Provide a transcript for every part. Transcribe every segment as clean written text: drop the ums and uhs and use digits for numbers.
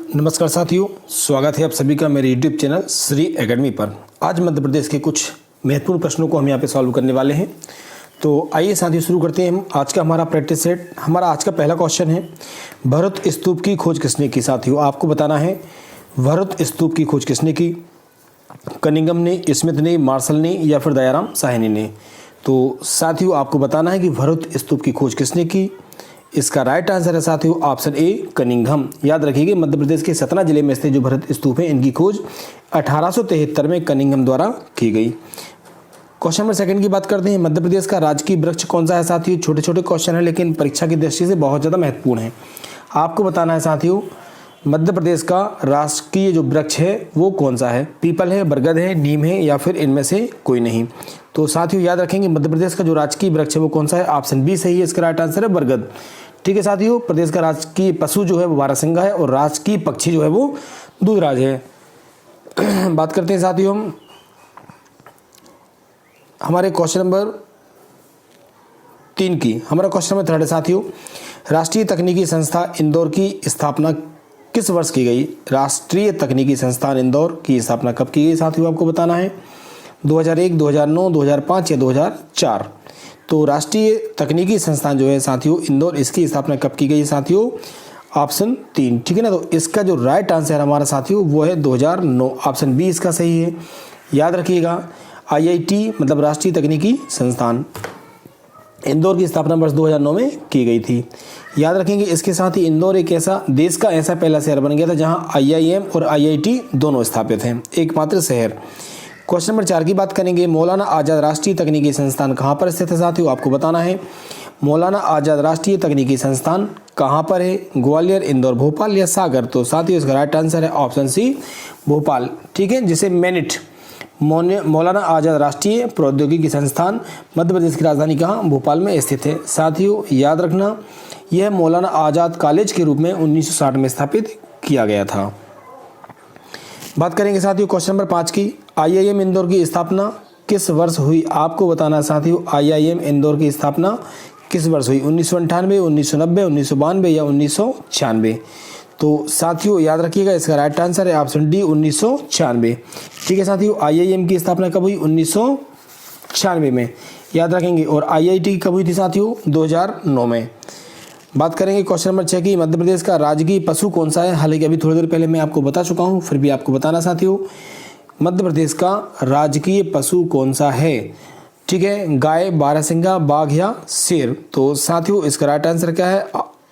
नमस्कार साथियों, स्वागत है आप सभी का मेरे YouTube चैनल श्री एकेडमी पर। आज मध्य प्रदेश के कुछ महत्वपूर्ण प्रश्नों को हम यहाँ पे सॉल्व करने वाले हैं। तो आइए साथियों शुरू करते हैं हम आज का हमारा प्रैक्टिस सेट। हमारा आज का पहला क्वेश्चन है, भरत स्तूप की खोज किसने की। साथियों आपको बताना है भरत स्तूप की खोज किसने की। कनिंघम ने, स्मिथ ने, मार्शल ने या फिर दयाराम साहनी ने। तो साथियों आपको बताना है कि भरत स्तूप की खोज किसने की। इसका राइट आंसर है साथियों ऑप्शन ए कनिंघम। याद रखिएगा मध्य प्रदेश के सतना जिले में स्थित जो भरत स्तूप है इनकी खोज 1873 में कनिंघम द्वारा की गई। क्वेश्चन नंबर सेकंड की बात करते हैं, मध्य प्रदेश का राजकीय वृक्ष कौन सा है। साथियों छोटे छोटे क्वेश्चन है लेकिन परीक्षा की दृष्टि से बहुत ज़्यादा महत्वपूर्ण है। आपको बताना है साथियों मध्य प्रदेश का राजकीय जो वृक्ष है वो कौन सा है। पीपल है, बरगद है, नीम है या फिर इनमें से कोई नहीं। तो साथियों याद रखेंगे मध्य प्रदेश का जो राजकीय वृक्ष है वो कौन सा है। ऑप्शन बी सही है, इसका राइट आंसर है बरगद। ठीक है साथियों, प्रदेश का राजकीय पशु जो है वो बारहसिंगा है और राजकीय पक्षी जो है वो दूधराज है। बात करते हैं साथियों हम हमारे क्वेश्चन नंबर 3 की। हमारा क्वेश्चन नंबर 3 है साथियों, राष्ट्रीय तकनीकी संस्था इंदौर की स्थापना किस वर्ष की गई। राष्ट्रीय तकनीकी संस्थान इंदौर की स्थापना कब की गई। साथियों आपको बताना है 2001, 2009, 2005 या 2004। तो राष्ट्रीय तकनीकी संस्थान जो है साथियों इंदौर, इसकी स्थापना कब की गई साथियों। ऑप्शन 3। ठीक है ना। तो इसका जो राइट आंसर हमारा साथियों वो है 2009। ऑप्शन बी इसका सही है। याद रखिएगा IIT मतलब राष्ट्रीय तकनीकी संस्थान इंदौर की स्थापना वर्ष 2009 में की गई थी। याद रखेंगे इसके साथ ही इंदौर एक ऐसा देश का ऐसा पहला शहर बन गया था जहां IIM और IIT दोनों स्थापित हैं, एकमात्र शहर। क्वेश्चन नंबर 4 की बात करेंगे, मौलाना आज़ाद राष्ट्रीय तकनीकी संस्थान कहाँ पर स्थित है। साथियों आपको बताना है मौलाना आज़ाद राष्ट्रीय तकनीकी संस्थान कहाँ पर है। ग्वालियर, इंदौर, भोपाल या सागर। तो साथियों इसका राइट आंसर है ऑप्शन सी भोपाल। ठीक है, जिसे मेनिट मौलाना आज़ाद राष्ट्रीय प्रौद्योगिकी संस्थान मध्य प्रदेश की राजधानी कहाँ, भोपाल में स्थित है। साथियों याद रखना यह मौलाना आज़ाद कॉलेज के रूप में 1960 में स्थापित किया गया था। बात करेंगे साथियों क्वेश्चन नंबर 5 की, IIM इंदौर की स्थापना किस वर्ष हुई। आपको बताना साथियों IIM इंदौर की स्थापना किस वर्ष हुई। 1998, 1990, 1992 या 1996। तो साथियों याद रखिएगा इसका राइट आंसर है ऑप्शन डी 1996। ठीक है साथियों, IIM की स्थापना कब हुई 1996 में। याद रखेंगे और IIT कब हुई थी साथियों 2009 में। बात करेंगे क्वेश्चन नंबर 6 की, मध्य प्रदेश का राजकीय पशु कौन सा है। हालांकि अभी थोड़ी देर पहले मैं आपको बता चुका हूं, फिर भी आपको बताना साथियों मध्य प्रदेश का राजकीय पशु कौन सा है। ठीक है, गाय, बारहसिंगा, बाघ या शेर। तो साथियों इसका राइट आंसर क्या है।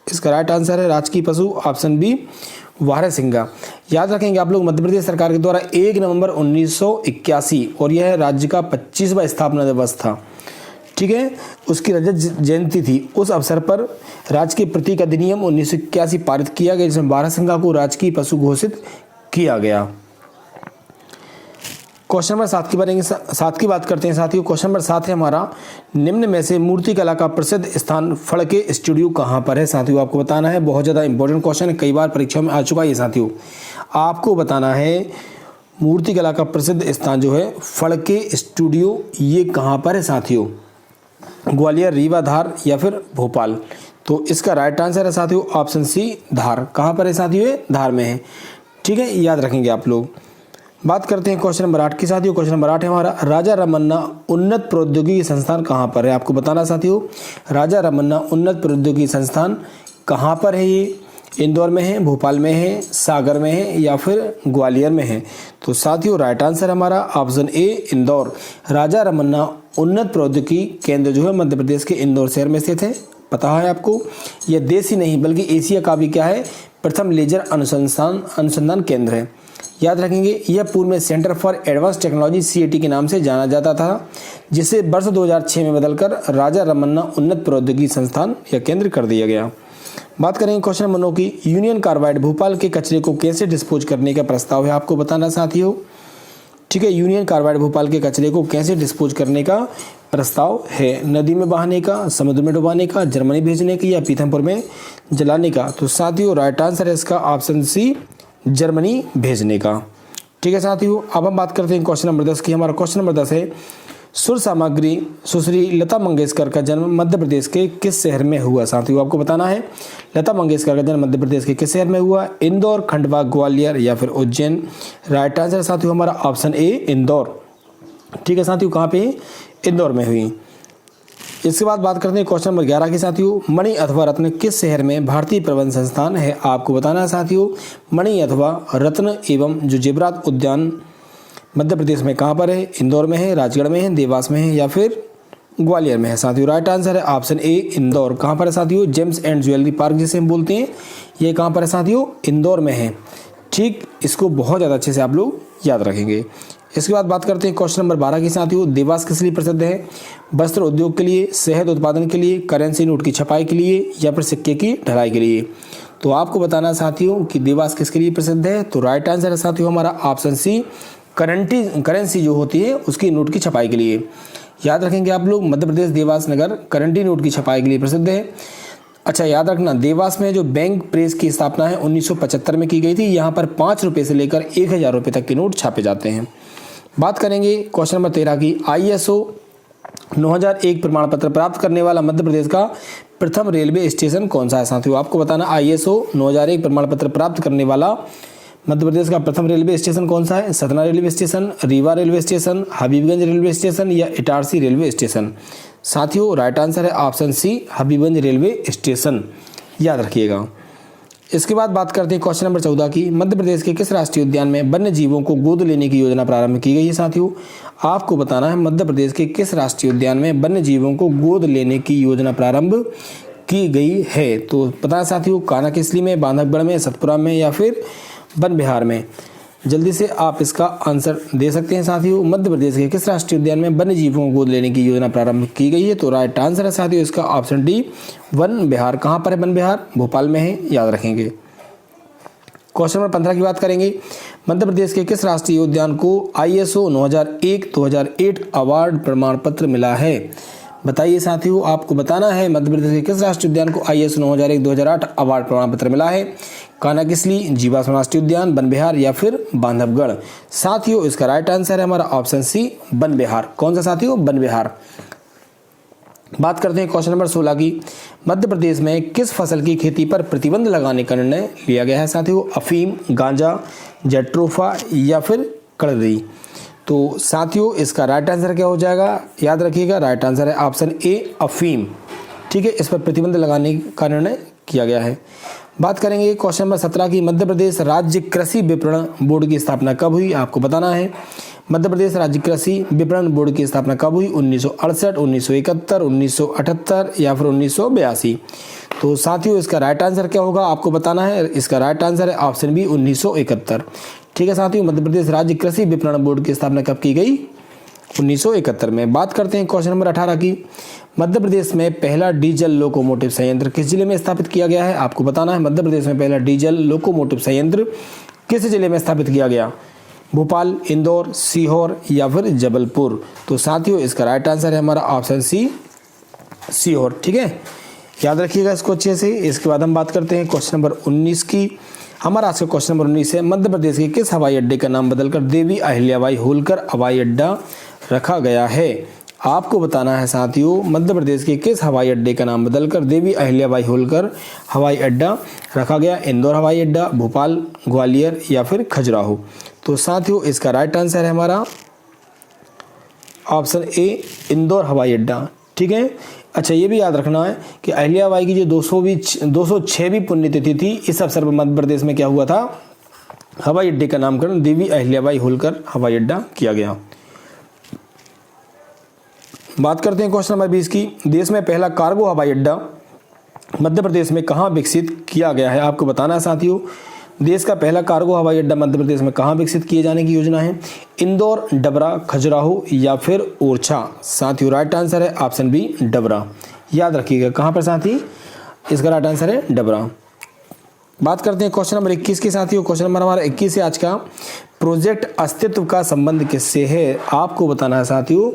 इसका राइट आंसर है राजकीय पशु ऑप्शन बी बारहसिंगा। याद रखेंगे आप लोग मध्य प्रदेश सरकार के द्वारा 1 नवंबर 1981 और यह राज्य का 25वां स्थापना दिवस था। ठीक है, उसकी रजत जयंती थी। उस अवसर पर राज्य के प्रतीक अधिनियम 1981 पारित किया गया जिसमें बारहसिंगा को राजकीय पशु घोषित किया गया। क्वेश्चन नंबर 7 की बात करते हैं साथियों। क्वेश्चन नंबर 7 है हमारा, निम्न में से मूर्ति कला का प्रसिद्ध स्थान फड़के स्टूडियो कहाँ पर है। साथियों आपको बताना है, बहुत ज़्यादा इंपॉर्टेंट क्वेश्चन है, कई बार परीक्षाओं में आ चुका है ये साथियों। आपको बताना है मूर्ति कला का प्रसिद्ध स्थान जो है फड़के स्टूडियो ये कहाँ पर है साथियों। ग्वालियर, रीवा, धार या फिर भोपाल। तो इसका राइट आंसर है साथियों ऑप्शन सी धार। कहाँ पर है साथियों, ये धार में है। ठीक है, याद रखेंगे आप लोग। बात करते हैं क्वेश्चन नंबर 8 की साथियों। क्वेश्चन नंबर 8 है हमारा, राजा रमन्ना उन्नत प्रौद्योगिकी संस्थान कहाँ पर है। आपको बताना साथियों राजा रमन्ना उन्नत प्रौद्योगिकी संस्थान कहाँ पर है। ये इंदौर में है, भोपाल में है, सागर में है या फिर ग्वालियर में है। तो साथियों राइट आंसर हमारा ऑप्शन ए इंदौर। राजा रमन्ना उन्नत प्रौद्योगिकी केंद्र जो है मध्य प्रदेश के इंदौर शहर में स्थित है। पता है आपको, यह देश ही नहीं बल्कि एशिया का भी क्या है प्रथम लेजर अनुसंधान केंद्र है। याद रखेंगे यह पूर्व में centre for advance technology CAT के नाम से जाना जाता था, जिसे वर्ष 2006 में बदलकर राजा रमन्ना उन्नत प्रौद्योगिकी संस्थान या केंद्र कर दिया गया। बात करेंगे क्वेश्चन नंबर 9 की, यूनियन कार्बाइड भोपाल के कचरे को कैसे डिस्पोज करने का प्रस्ताव है। आपको बताना साथियों। ठीक है, यूनियन कार्बाइड भोपाल के कचरे को कैसे डिस्पोज करने का प्रस्ताव है। नदी में बहाने का, समुद्र में डुबाने का, जर्मनी भेजने का या पीथमपुर में जलाने का। तो साथियों राइट आंसर है इसका ऑप्शन सी जर्मनी भेजने का। ठीक है साथियों, अब हम बात करते हैं क्वेश्चन नंबर 10 की। हमारा क्वेश्चन नंबर 10 है, सुर सामग्री सुश्री लता मंगेशकर का जन्म मध्य प्रदेश के किस शहर में हुआ? साथियों आपको बताना है लता मंगेशकर का जन्म मध्य प्रदेश के किस शहर में हुआ? इंदौर, खंडवा, ग्वालियर या फिर उज्जैन। राइट आंसर साथियों हमारा ऑप्शन ए इंदौर। ठीक है साथियों, कहाँ पे? इंदौर में हुई। इसके बाद बात करते हैं क्वेश्चन नंबर 11 की साथियों। मणि अथवा रत्न किस शहर में भारतीय प्रबंध संस्थान है? आपको बताना है साथियों मणि अथवा रत्न एवं जो जेवरात उद्यान मध्य प्रदेश में कहाँ पर है? इंदौर में है, राजगढ़ में है, देवास में है या फिर ग्वालियर में है। साथियों राइट आंसर है ऑप्शन ए इंदौर। कहाँ पर है साथियों? जेम्स एंड ज्वेलरी पार्क जिसे हम बोलते हैं, ये कहाँ पर है साथियों? इंदौर में है। ठीक, इसको बहुत ज़्यादा अच्छे से आप लोग याद रखेंगे। इसके बाद बात करते हैं क्वेश्चन नंबर 12 की साथियों। देवास किस लिए प्रसिद्ध है? वस्त्र उद्योग के लिए, शहद उत्पादन के लिए, करेंसी नोट की छपाई के लिए या फिर सिक्के की ढलाई के लिए। तो आपको बताना साथियों कि देवास किसके लिए प्रसिद्ध है? तो राइट आंसर है साथियों हमारा ऑप्शन सी करेंसी जो होती है उसकी नोट की छपाई के लिए। याद रखेंगे आप लोग, मध्य प्रदेश देवास नगर करेंसी नोट की छपाई के लिए प्रसिद्ध है। अच्छा याद रखना, देवास में जो बैंक प्रेस की स्थापना है 1975 में की गई थी। यहाँ पर 5 रुपये से लेकर 1000 रुपये तक के नोट छापे जाते हैं। बात करेंगे क्वेश्चन नंबर 13 की। ISO 9001 प्रमाण पत्र प्राप्त करने वाला मध्य प्रदेश का प्रथम रेलवे स्टेशन कौन सा है? साथियों आपको बताना ISO 9001 प्रमाण पत्र प्राप्त करने वाला मध्य प्रदेश का प्रथम रेलवे स्टेशन कौन सा है? Satna railway station, Rewa railway station, Habibganj railway station या इटारसी रेलवे स्टेशन। साथियों राइट आंसर है option C Habibganj railway station, याद रखिएगा। इसके बाद बात करते हैं क्वेश्चन नंबर 14 की। मध्य प्रदेश के किस राष्ट्रीय उद्यान में वन्य जीवों को गोद लेने की योजना प्रारंभ की गई है? साथियों आपको बताना है मध्य प्रदेश के किस राष्ट्रीय उद्यान में वन्य जीवों को गोद लेने की योजना प्रारंभ की गई है? तो पता है साथियों कानाकिसली में, बांधवगढ़ में, सतपुरा में या फिर वन विहार में। जल्दी से आप इसका आंसर दे सकते हैं साथियों। मध्य प्रदेश के किस राष्ट्रीय उद्यान में वन्य जीवों को गोद लेने की योजना प्रारंभ की गई है? तो राइट आंसर है साथियों इसका ऑप्शन डी वन विहार। कहाँ पर है वन विहार? भोपाल में है, याद रखेंगे। क्वेश्चन नंबर 15 की बात करेंगे। मध्य प्रदेश के किस राष्ट्रीय उद्यान को ISO 9001-2008 अवार्ड प्रमाण पत्र मिला है? बताइए साथियों, आपको बताना है मध्य प्रदेश के किस राष्ट्रीय उद्यान को ISO 9001-2008 अवार्ड प्रमाण पत्र मिला है? कानाकिसली, जीवाश्म राष्ट्रीय उद्यान, वन विहार या फिर बांधवगढ़। साथियों इसका राइट आंसर है हमारा ऑप्शन सी वन विहार। कौन सा साथियों? वन विहार। बात करते हैं क्वेश्चन नंबर 16 की। मध्य प्रदेश में किस फसल की खेती पर प्रतिबंध लगाने का निर्णय लिया गया है? साथियों अफीम, गांजा, जेट्रोफा या फिर कड़री। तो साथियों इसका राइट आंसर क्या हो जाएगा? याद रखिएगा राइट आंसर है ऑप्शन ए अफीम। ठीक है, इस पर प्रतिबंध लगाने का निर्णय किया गया है। बात करेंगे क्वेश्चन नंबर 17 की। मध्य प्रदेश राज्य कृषि विपणन बोर्ड की स्थापना कब हुई? आपको बताना है मध्य प्रदेश राज्य कृषि विपणन बोर्ड की स्थापना कब हुई? 1968, 1971, 1978 या फिर 1982। तो साथियों इसका राइट आंसर क्या होगा आपको बताना है। इसका राइट आंसर है ऑप्शन बी 1971। ठीक है साथियों, मध्य प्रदेश राज्य कृषि विपणन बोर्ड की स्थापना कब की गई? 1971 में। बात करते हैं क्वेश्चन नंबर 18 की। मध्य प्रदेश में पहला डीजल लोकोमोटिव संयंत्र किस जिले में स्थापित किया गया है? आपको बताना है मध्य प्रदेश में पहला डीजल लोकोमोटिव संयंत्र किस जिले में स्थापित किया गया? भोपाल, इंदौर, सीहोर या फिर जबलपुर। तो साथियों इसका राइट आंसर है हमारा ऑप्शन सी सीहोर। ठीक है, याद रखिएगा इसको अच्छे से। इसके बाद हम बात करते हैं क्वेश्चन नंबर 19 की। हमारा आज का क्वेश्चन नंबर 19 है। मध्य प्रदेश के किस हवाई अड्डे का नाम बदलकर देवी अहिल्याबाई होलकर हवाई अड्डा रखा गया है? आपको बताना है साथियों मध्य प्रदेश के किस हवाई अड्डे का नाम बदलकर देवी अहिल्याबाई होलकर हवाई अड्डा रखा गया? इंदौर हवाई अड्डा, भोपाल, ग्वालियर या फिर खजुराहो। तो साथियों इसका राइट आंसर है हमारा ऑप्शन ए इंदौर हवाई अड्डा। ठीक है, अच्छा ये भी याद रखना है कि अहिल्याबाई की जो 206वीं पुण्यतिथि थी, इस अवसर पर मध्य प्रदेश में क्या हुआ था? हवाई अड्डे का नामकरण देवी अहिल्याबाई होलकर हवाई अड्डा किया गया। बात करते हैं क्वेश्चन नंबर 20 की। देश में पहला कार्गो हवाई अड्डा मध्य प्रदेश में कहाँ विकसित किया गया है? आपको बताना है साथियों देश का पहला कार्गो हवाई अड्डा मध्य प्रदेश में कहाँ विकसित किए जाने की योजना है? इंदौर, डबरा, खजुराहो या फिर ओरछा। साथियों राइट आंसर है ऑप्शन बी डबरा। याद रखिएगा कहाँ पर साथी? इसका राइट आंसर है डबरा। बात करते हैं क्वेश्चन नंबर 21 के साथियों। क्वेश्चन नंबर हमारा 21 है आज का। प्रोजेक्ट अस्तित्व का संबंध किससे है? आपको बताना है साथियों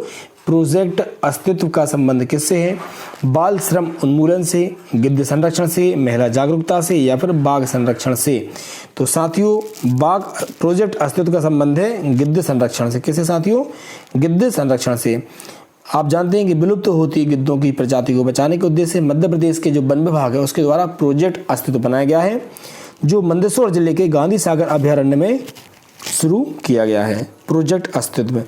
प्रोजेक्ट अस्तित्व का संबंध किससे है? बाल श्रम उन्मूलन से, गिद्ध संरक्षण से, महिला जागरूकता से या फिर बाघ संरक्षण से? तो साथियों बाघ प्रोजेक्ट अस्तित्व का संबंध है गिद्ध संरक्षण से। किससे साथियों? गिद्ध संरक्षण से। आप जानते हैं कि विलुप्त होती गिद्धों की प्रजाति को बचाने के उद्देश्य से मध्य प्रदेश के जो वन विभाग है उसके द्वारा प्रोजेक्ट अस्तित्व बनाया गया है, जो मंदसौर जिले के गांधी सागर अभयारण्य में शुरू किया गया है प्रोजेक्ट अस्तित्व।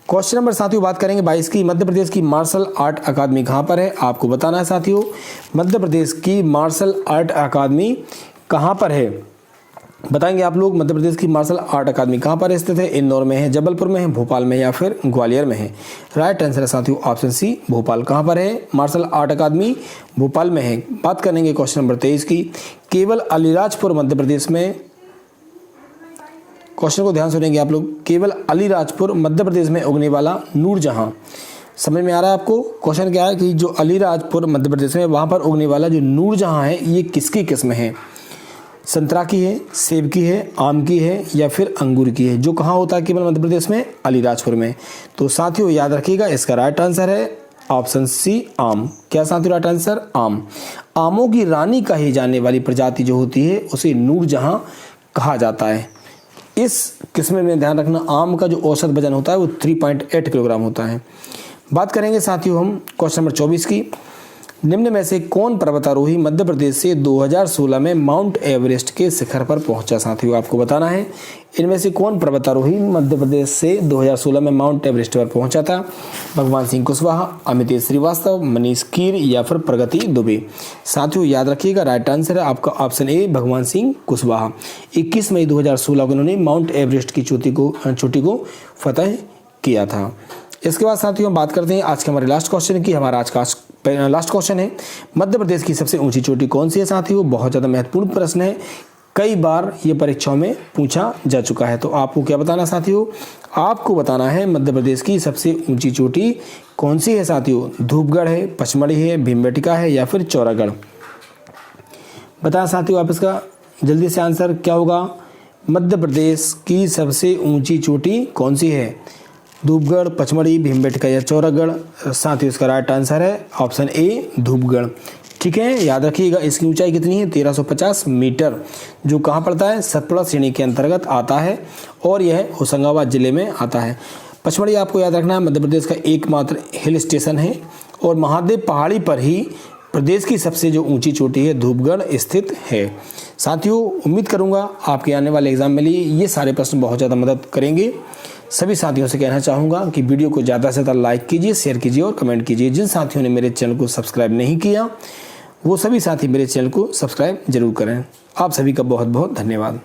क्वेश्चन नंबर साथियों बात करेंगे 22 की, मध्य प्रदेश की मार्शल आर्ट अकादमी कहाँ पर है? आपको बताना है साथियों मध्य प्रदेश की मार्शल आर्ट अकादमी कहाँ पर है? बताएंगे आप लोग मध्य प्रदेश की मार्शल आर्ट अकादमी कहाँ पर स्थित है? इंदौर में है, जबलपुर में है, भोपाल में या फिर ग्वालियर में है? राइट आंसर है साथियों ऑप्शन सी भोपाल। कहाँ पर है मार्शल आर्ट अकादमी? भोपाल में है। बात करेंगे क्वेश्चन नंबर 23 की, केवल अलीराजपुर मध्य प्रदेश में, क्वेश्चन को ध्यान सुनेंगे आप लोग, केवल अलीराजपुर मध्य प्रदेश में उगने वाला नूरजहां, समझ में आ रहा है आपको? क्वेश्चन क्या है कि जो अलीराजपुर मध्य प्रदेश में वहां पर उगने वाला जो नूरजहां है ये किसकी किस्म है? संतरा की है, सेब की है, आम की है या फिर अंगूर की है? जो कहाँ होता है केवल मध्य प्रदेश में? अलीराजपुर में। तो साथियों याद रखिएगा इसका राइट आंसर है ऑप्शन सी आम। क्या साथियों राइट आंसर? आम। आमों की रानी कही जाने वाली प्रजाति जो होती है उसे नूरजहां कहा जाता है। इस किस्म में ध्यान रखना आम का जो औसत वजन होता है वो 3.8 किलोग्राम होता है। बात करेंगे साथियों हम क्वेश्चन नंबर 24 की, निम्न में से कौन पर्वतारोही मध्य प्रदेश से 2016 में माउंट एवरेस्ट के शिखर पर पहुंचा? साथियों आपको बताना है इनमें से कौन पर्वतारोही मध्य प्रदेश से 2016 में माउंट एवरेस्ट पर पहुंचा था? भगवान सिंह कुशवाहा, अमितेश श्रीवास्तव, मनीष कीर या फिर प्रगति दुबे? साथियों याद रखिएगा राइट आंसर है आपका ऑप्शन ए भगवान सिंह कुशवाहा। 21 मई 2016 को उन्होंने माउंट एवरेस्ट की चोटी को फतह किया था। इसके बाद साथियों हम बात करते हैं आज के हमारे लास्ट क्वेश्चन की। हमारा आज का लास्ट क्वेश्चन है, मध्य प्रदेश की सबसे ऊंची चोटी कौन सी है? साथियों बहुत ज़्यादा महत्वपूर्ण प्रश्न है, कई बार ये परीक्षाओं में पूछा जा चुका है। तो आपको क्या बताना साथियों? आपको बताना है मध्य प्रदेश की सबसे ऊंची चोटी कौन सी है साथियों? धूपगढ़ है, पचमढ़ी है, भीमबेटका है या फिर चौरागढ़? बताएं साथियों आप इसका जल्दी से आंसर क्या होगा? मध्य प्रदेश की सबसे ऊंची चोटी कौन सी है? धूपगढ़, पचमढ़ी, भीमबेटका या चौरागढ़? साथियों इसका राइट आंसर है ऑप्शन ए धूपगढ़। ठीक है, याद रखिएगा इसकी ऊंचाई कितनी है? 1350 मीटर, जो कहाँ पड़ता है? सतपुड़ा श्रेणी के अंतर्गत आता है और यह होशंगाबाद जिले में आता है। पचमढ़ी आपको याद रखना है मध्य प्रदेश का एकमात्र हिल स्टेशन है और महादेव पहाड़ी पर ही प्रदेश की सबसे जो ऊंची चोटी है धूपगढ़ स्थित है। साथियों उम्मीद करूंगा आपके आने वाले एग्जाम में लिए ये सारे प्रश्न बहुत ज़्यादा मदद करेंगे। सभी साथियों से कहना चाहूँगा कि वीडियो को ज़्यादा से ज़्यादा लाइक कीजिए, शेयर कीजिए और कमेंट कीजिए। जिन साथियों ने मेरे चैनल को सब्सक्राइब नहीं किया वो सभी साथी मेरे चैनल को सब्सक्राइब जरूर करें। आप सभी का बहुत बहुत धन्यवाद।